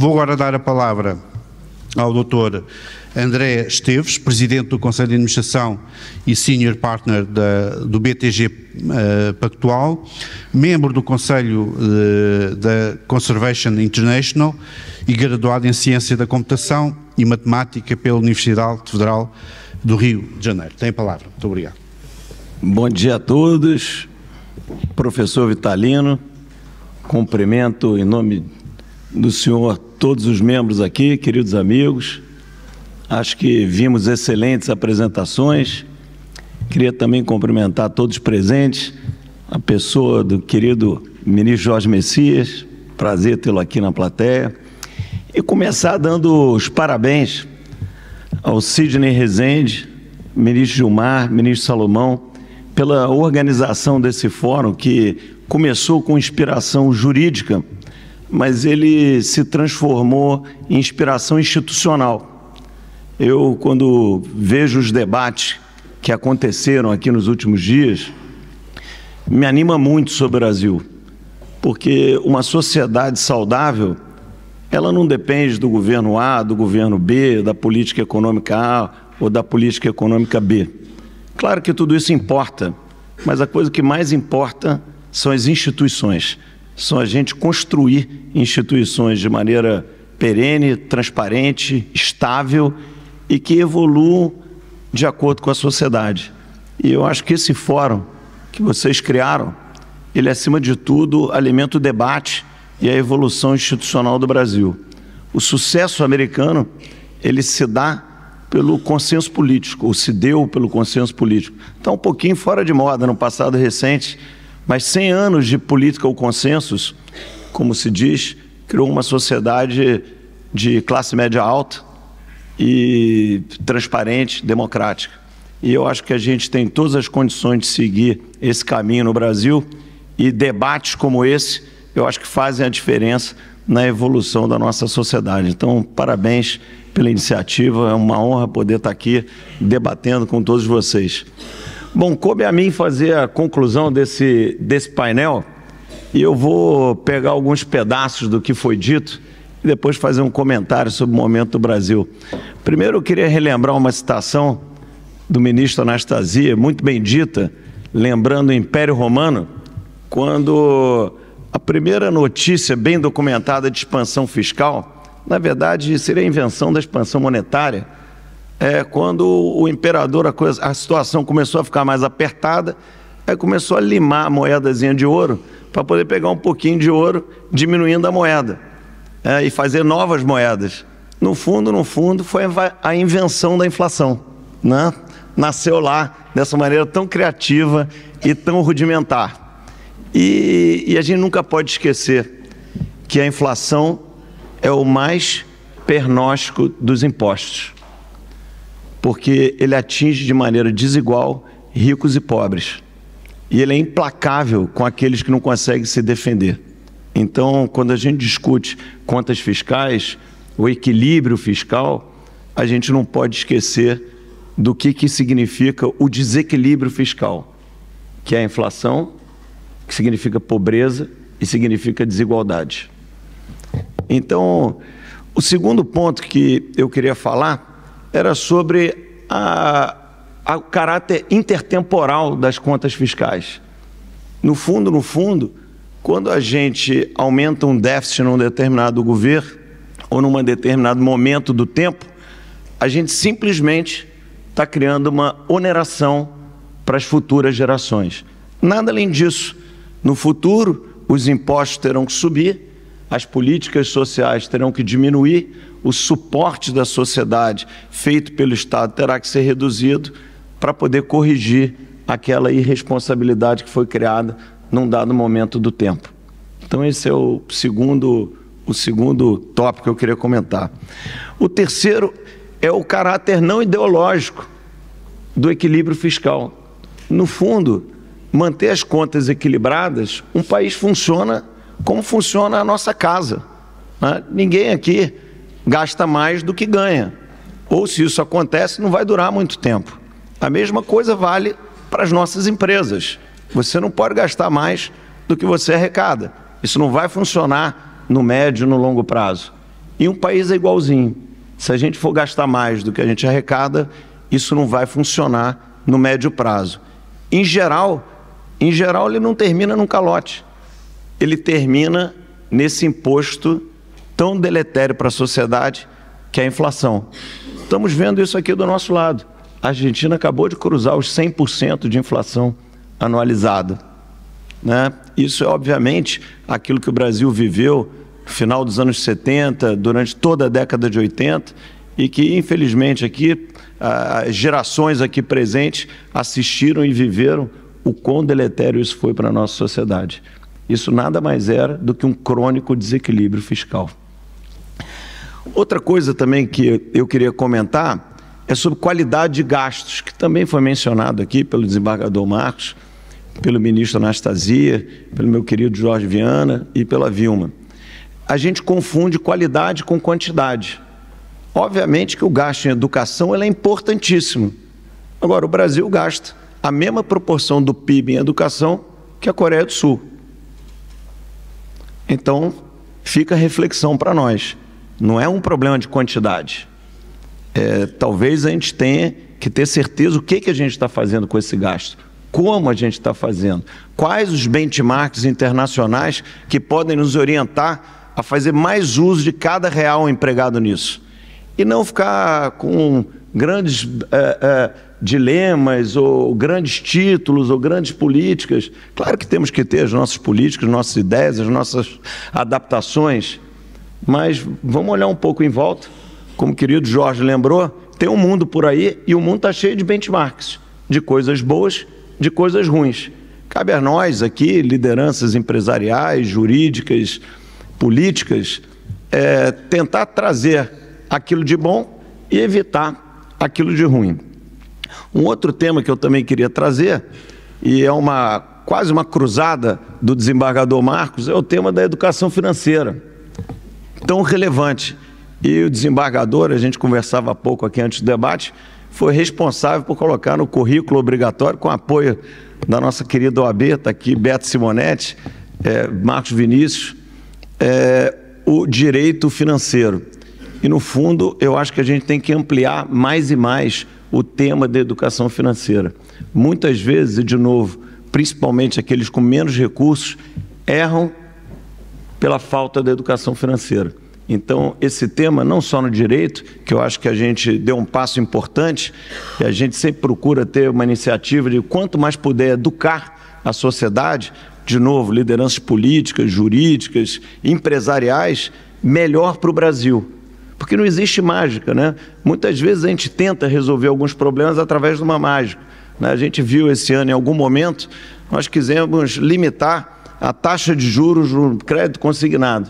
Vou agora dar a palavra ao Dr. André Esteves, Presidente do Conselho de Administração e Senior Partner do BTG Pactual, membro do Conselho da Conservation International e graduado em Ciência da Computação e Matemática pela Universidade Federal do Rio de Janeiro. Tem a palavra. Muito obrigado. Bom dia a todos. Professor Vitalino, cumprimento em nome do senhor todos os membros aqui, queridos amigos. Acho que vimos excelentes apresentações. Queria também cumprimentar todos os presentes, a pessoa do querido ministro Jorge Messias, prazer tê-lo aqui na plateia, e começar dando os parabéns ao Sidney Rezende, ministro Gilmar, ministro Salomão, pela organização desse fórum que começou com inspiração jurídica, mas ele se transformou em inspiração institucional. Eu, quando vejo os debates que aconteceram aqui nos últimos dias, me anima muito sobre o Brasil, porque uma sociedade saudável, ela não depende do governo A, do governo B, da política econômica A ou da política econômica B. Claro que tudo isso importa, mas a coisa que mais importa são as instituições. São a gente construir instituições de maneira perene, transparente, estável e que evoluam de acordo com a sociedade. E eu acho que esse fórum que vocês criaram, ele, acima de tudo, alimenta o debate e a evolução institucional do Brasil. O sucesso americano, ele se dá pelo consenso político, ou se deu pelo consenso político. Está um pouquinho fora de moda no passado recente, mas 100 anos de política ou consensos, como se diz, criou uma sociedade de classe média alta e transparente, democrática. E eu acho que a gente tem todas as condições de seguir esse caminho no Brasil, e debates como esse, eu acho que fazem a diferença na evolução da nossa sociedade. Então, parabéns pela iniciativa, é uma honra poder estar aqui debatendo com todos vocês. Bom, coube a mim fazer a conclusão desse painel, e eu vou pegar alguns pedaços do que foi dito e depois fazer um comentário sobre o momento do Brasil. Primeiro, eu queria relembrar uma citação do ministro Anastasia, muito bem dita, lembrando o Império Romano, quando a primeira notícia bem documentada de expansão fiscal, na verdade, seria a invenção da expansão monetária, quando o imperador, a situação começou a ficar mais apertada, aí começou a limar a moedazinha de ouro para poder pegar um pouquinho de ouro, diminuindo a moeda, e fazer novas moedas. No fundo, foi a invenção da inflação, né? Nasceu lá dessa maneira tão criativa e tão rudimentar. E a gente nunca pode esquecer que a inflação é o mais pernóstico dos impostos, porque ele atinge de maneira desigual ricos e pobres. E ele é implacável com aqueles que não conseguem se defender. Então, quando a gente discute contas fiscais, o equilíbrio fiscal, a gente não pode esquecer do que significa o desequilíbrio fiscal, que é a inflação, que significa pobreza e significa desigualdade. Então, o segundo ponto que eu queria falar era sobre o caráter intertemporal das contas fiscais. No fundo, quando a gente aumenta um déficit num determinado governo ou num determinado momento do tempo, a gente simplesmente está criando uma oneração para as futuras gerações. Nada além disso. No futuro, os impostos terão que subir, as políticas sociais terão que diminuir, o suporte da sociedade feito pelo Estado terá que ser reduzido para poder corrigir aquela irresponsabilidade que foi criada num dado momento do tempo. Então, esse é o segundo tópico que eu queria comentar. O terceiro é o caráter não ideológico do equilíbrio fiscal. No fundo, manter as contas equilibradas, um país funciona como funciona a nossa casa, né? Ninguém aqui gasta mais do que ganha. Ou, se isso acontece, não vai durar muito tempo. A mesma coisa vale para as nossas empresas. Você não pode gastar mais do que você arrecada. Isso não vai funcionar no médio e no longo prazo. E um país é igualzinho. Se a gente for gastar mais do que a gente arrecada, isso não vai funcionar no médio prazo. Em geral, ele não termina num calote. Ele termina nesse imposto tão deletério para a sociedade, que é a inflação. Estamos vendo isso aqui do nosso lado. A Argentina acabou de cruzar os 100% de inflação anualizada, né? Isso é, obviamente, aquilo que o Brasil viveu no final dos anos 70, durante toda a década de 80, e que, infelizmente, aqui, as gerações aqui presentes assistiram e viveram o quão deletério isso foi para a nossa sociedade. Isso nada mais era do que um crônico desequilíbrio fiscal. Outra coisa também que eu queria comentar é sobre qualidade de gastos, que também foi mencionado aqui pelo desembargador Marcos, pelo ministro Anastasia, pelo meu querido Jorge Viana e pela Vilma. A gente confunde qualidade com quantidade. Obviamente que o gasto em educação é importantíssimo. Agora, o Brasil gasta a mesma proporção do PIB em educação que a Coreia do Sul. Então, fica a reflexão para nós. Não é um problema de quantidade. Talvez a gente tenha que ter certeza o que a gente está fazendo com esse gasto, como a gente está fazendo, quais os benchmarks internacionais que podem nos orientar a fazer mais uso de cada real empregado nisso. E não ficar com grandes dilemas, ou grandes títulos, ou grandes políticas. Claro que temos que ter as nossas políticas, as nossas ideias, as nossas adaptações, mas vamos olhar um pouco em volta. Como o querido Jorge lembrou, tem um mundo por aí e o mundo está cheio de benchmarks, de coisas boas, de coisas ruins. Cabe a nós aqui, lideranças empresariais, jurídicas, políticas, tentar trazer aquilo de bom e evitar aquilo de ruim. Um outro tema que eu também queria trazer, e é quase uma cruzada do desembargador Marcos, é o tema da educação financeira, tão relevante. E o desembargador, a gente conversava há pouco aqui antes do debate, foi responsável por colocar no currículo obrigatório, com apoio da nossa querida OAB, está aqui Beto Simonetti, Marcos Vinícius, o direito financeiro. E, no fundo, eu acho que a gente tem que ampliar mais e mais o tema da educação financeira. Muitas vezes, e de novo, principalmente aqueles com menos recursos, erram pela falta da educação financeira. Então, esse tema, não só no direito, que eu acho que a gente deu um passo importante, e a gente sempre procura ter uma iniciativa de quanto mais puder educar a sociedade, de novo, lideranças políticas, jurídicas, empresariais, melhor para o Brasil. Porque não existe mágica, né? Muitas vezes a gente tenta resolver alguns problemas através de uma mágica, né? A gente viu esse ano, em algum momento, nós quisemos limitar a taxa de juros no crédito consignado.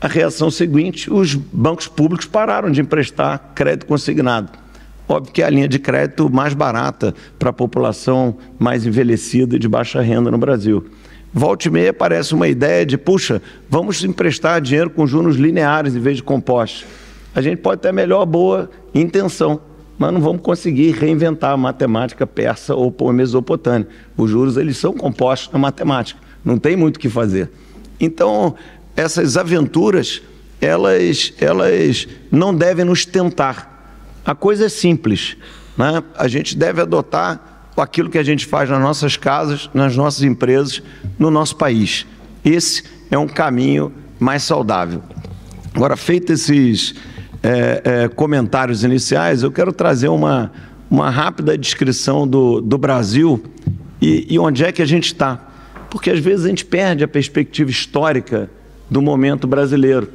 A reação seguinte, os bancos públicos pararam de emprestar crédito consignado. Óbvio que é a linha de crédito mais barata para a população mais envelhecida e de baixa renda no Brasil. Volta e meia parece uma ideia de, puxa, vamos emprestar dinheiro com juros lineares em vez de compostos. A gente pode ter a melhor boa intenção, mas não vamos conseguir reinventar a matemática persa ou mesopotâmica. Os juros, eles são compostos na matemática, não tem muito o que fazer. Então, essas aventuras, elas não devem nos tentar. A coisa é simples, né? A gente deve adotar aquilo que a gente faz nas nossas casas, nas nossas empresas, no nosso país. Esse é um caminho mais saudável. Agora, feitos esses comentários iniciais, eu quero trazer uma rápida descrição do Brasil e onde é que a gente está. Porque, às vezes, a gente perde a perspectiva histórica do momento brasileiro.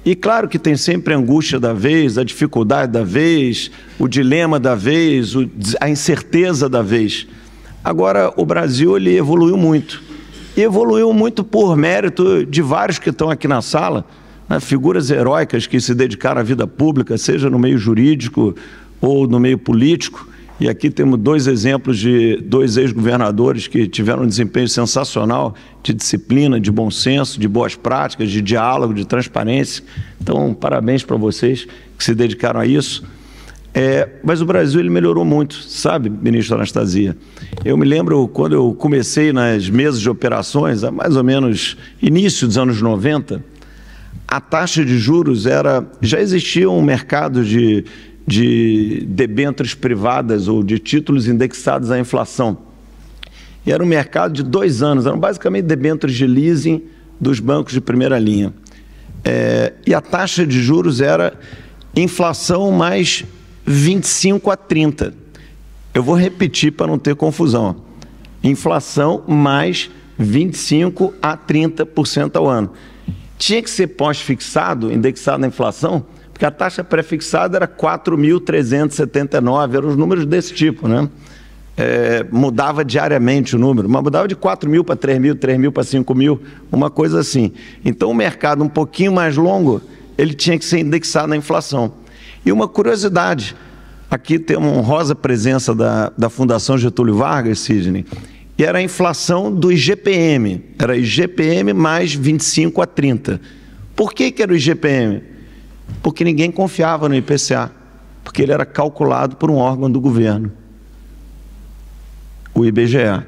E claro que tem sempre a angústia da vez, a dificuldade da vez, o dilema da vez, a incerteza da vez. Agora, o Brasil, ele evoluiu muito. E evoluiu muito por mérito de vários que estão aqui na sala, né, figuras heróicas que se dedicaram à vida pública, seja no meio jurídico ou no meio político. E aqui temos dois exemplos de dois ex-governadores que tiveram um desempenho sensacional de disciplina, de bom senso, de boas práticas, de diálogo, de transparência. Então, parabéns para vocês que se dedicaram a isso. Mas o Brasil, ele melhorou muito, sabe, ministro Anastasia? Eu me lembro quando eu comecei nas mesas de operações, a mais ou menos início dos anos 90, a taxa de juros já existia um mercado de debêntures privadas ou de títulos indexados à inflação. E era um mercado de 2 anos, eram basicamente debêntures de leasing dos bancos de primeira linha. E a taxa de juros era inflação mais 25 a 30. Eu vou repetir para não ter confusão. Inflação mais 25 a 30% ao ano. Tinha que ser pós-fixado, indexado na inflação, porque a taxa pré-fixada era 4.379, eram os números desse tipo, né? Mudava diariamente o número, mas mudava de 4.000 para 3.000, 3.000 para 5.000, uma coisa assim. Então o mercado um pouquinho mais longo, ele tinha que ser indexado na inflação. E uma curiosidade, aqui tem uma honrosa presença da Fundação Getúlio Vargas, Sidney, e era a inflação do IGPM, era IGPM mais 25 a 30. Por que era o IGPM? Porque ninguém confiava no IPCA, porque ele era calculado por um órgão do governo, o IBGE.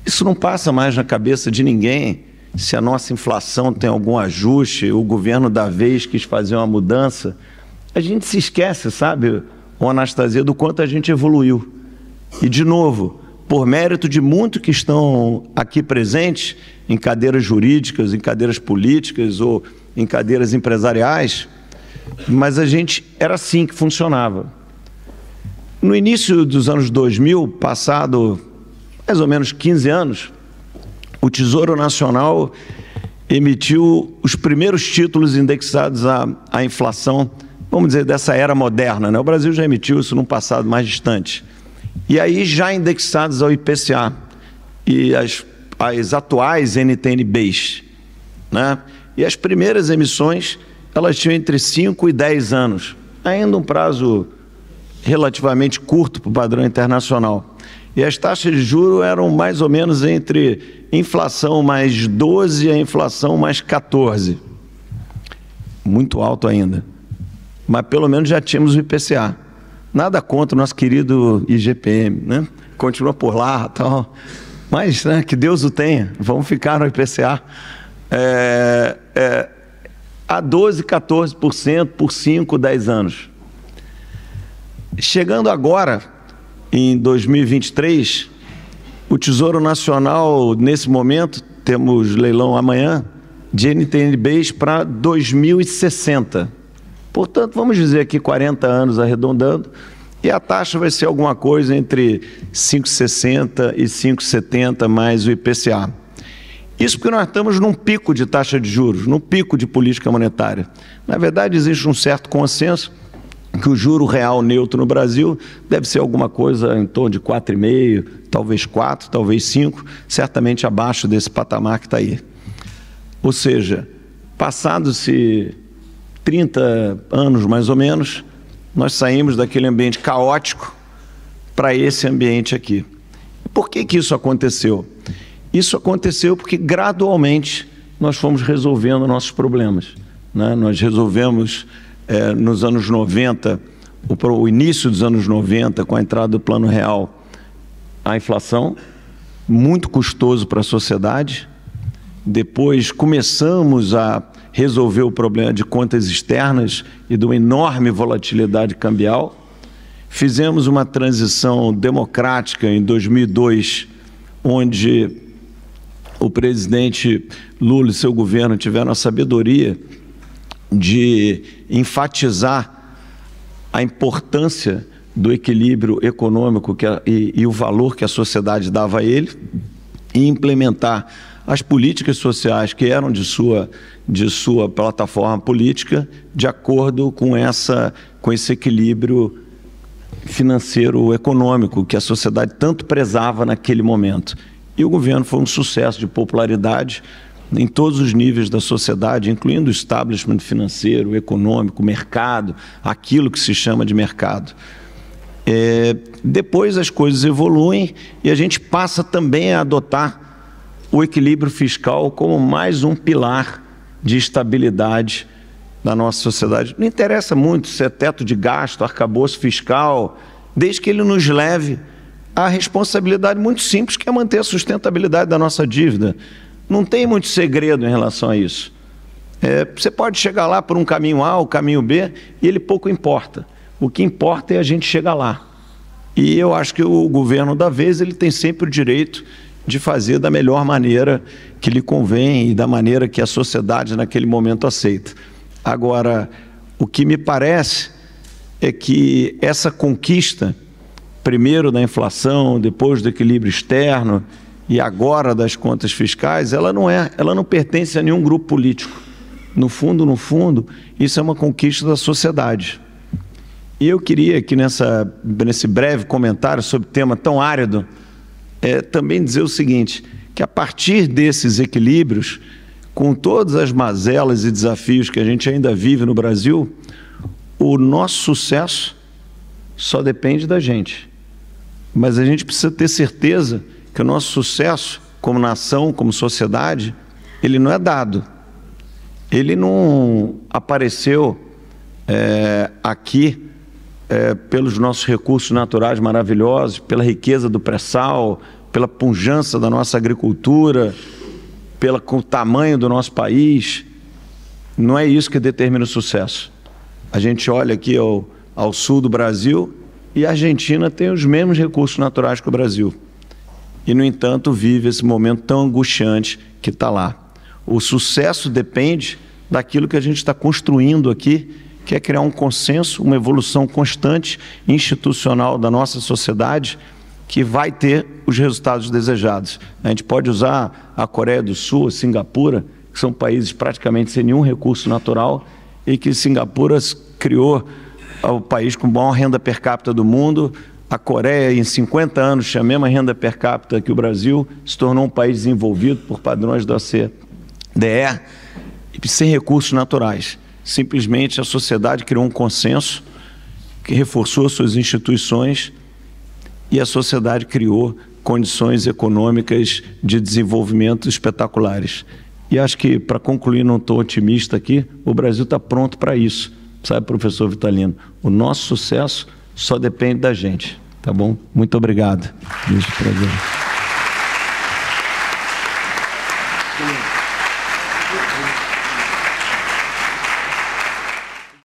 Isso não passa mais na cabeça de ninguém. Se a nossa inflação tem algum ajuste, o governo da vez quis fazer uma mudança, a gente se esquece, sabe, Anastasia, do quanto a gente evoluiu. E, de novo, por mérito de muitos que estão aqui presentes, em cadeiras jurídicas, em cadeiras políticas ou em cadeiras empresariais, mas a gente era assim que funcionava. No início dos anos 2000, passado mais ou menos 15 anos, o Tesouro Nacional emitiu os primeiros títulos indexados à inflação, vamos dizer, dessa era moderna, né? O Brasil já emitiu isso num passado mais distante. E aí já indexados ao IPCA e as atuais NTN-Bs, né? E as primeiras emissões, elas tinham entre 5 e 10 anos, ainda um prazo relativamente curto para o padrão internacional. E as taxas de juros eram mais ou menos entre inflação mais 12 e inflação mais 14. Muito alto ainda. Mas pelo menos já tínhamos o IPCA. Nada contra o nosso querido IGPM, né? Continua por lá, tal. Mas, né, que Deus o tenha. Vamos ficar no IPCA. A 12, 14% por 5, 10 anos. Chegando agora, em 2023, o Tesouro Nacional, nesse momento, temos leilão amanhã, de NTN-Bs para 2060. Portanto, vamos dizer aqui 40 anos arredondando, e a taxa vai ser alguma coisa entre 5,60 e 5,70 mais o IPCA. Isso porque nós estamos num pico de taxa de juros, num pico de política monetária. Na verdade, existe um certo consenso que o juro real neutro no Brasil deve ser alguma coisa em torno de 4,5, talvez 4, talvez 5, certamente abaixo desse patamar que está aí. Ou seja, passados-se 30 anos mais ou menos, nós saímos daquele ambiente caótico para esse ambiente aqui. Por que isso aconteceu? Isso aconteceu porque gradualmente nós fomos resolvendo nossos problemas, né? Nós resolvemos nos anos 90, o início dos anos 90, com a entrada do Plano Real, a inflação, muito custoso para a sociedade. Depois começamos a resolver o problema de contas externas e de uma enorme volatilidade cambial. Fizemos uma transição democrática em 2002, onde o presidente Lula e seu governo tiveram a sabedoria de enfatizar a importância do equilíbrio econômico e o valor que a sociedade dava a ele, e implementar as políticas sociais que eram de sua plataforma política de acordo com esse equilíbrio financeiro-econômico que a sociedade tanto prezava naquele momento. E o governo foi um sucesso de popularidade em todos os níveis da sociedade, incluindo o establishment financeiro, econômico, mercado, aquilo que se chama de mercado. Depois as coisas evoluem e a gente passa também a adotar o equilíbrio fiscal como mais um pilar de estabilidade da nossa sociedade. Não interessa muito se é teto de gasto, arcabouço fiscal, desde que ele nos leve à responsabilidade muito simples, que é manter a sustentabilidade da nossa dívida. Não tem muito segredo em relação a isso. Você pode chegar lá por um caminho A ou caminho B e ele pouco importa. O que importa é a gente chegar lá. E eu acho que o governo da vez ele tem sempre o direito de fazer da melhor maneira que lhe convém e da maneira que a sociedade naquele momento aceita. Agora, o que me parece é que essa conquista, primeiro da inflação, depois do equilíbrio externo e agora das contas fiscais, ela não pertence a nenhum grupo político. No fundo, isso é uma conquista da sociedade. E eu queria que nesse breve comentário sobre tema tão árido, também dizer o seguinte, que a partir desses equilíbrios, com todas as mazelas e desafios que a gente ainda vive no Brasil, o nosso sucesso só depende da gente. Mas a gente precisa ter certeza que o nosso sucesso, como nação, como sociedade, ele não é dado. Ele não apareceu aqui pelos nossos recursos naturais maravilhosos, pela riqueza do pré-sal, pela pujança da nossa agricultura, pelo tamanho do nosso país. Não é isso que determina o sucesso. A gente olha aqui ao sul do Brasil e a Argentina tem os mesmos recursos naturais que o Brasil. E, no entanto, vive esse momento tão angustiante que está lá. O sucesso depende daquilo que a gente está construindo aqui, que é criar um consenso, uma evolução constante institucional da nossa sociedade que vai ter os resultados desejados. A gente pode usar a Coreia do Sul, a Singapura, que são países praticamente sem nenhum recurso natural e que Singapura criou o país com a maior renda per capita do mundo. A Coreia, em 50 anos, tinha a mesma renda per capita que o Brasil, se tornou um país desenvolvido por padrões da OCDE e sem recursos naturais. Simplesmente a sociedade criou um consenso que reforçou suas instituições e a sociedade criou condições econômicas de desenvolvimento espetaculares. E acho que, para concluir, não estou otimista aqui, o Brasil está pronto para isso, sabe, professor Vitalino? O nosso sucesso só depende da gente, tá bom? Muito obrigado. Deixa eu trazer.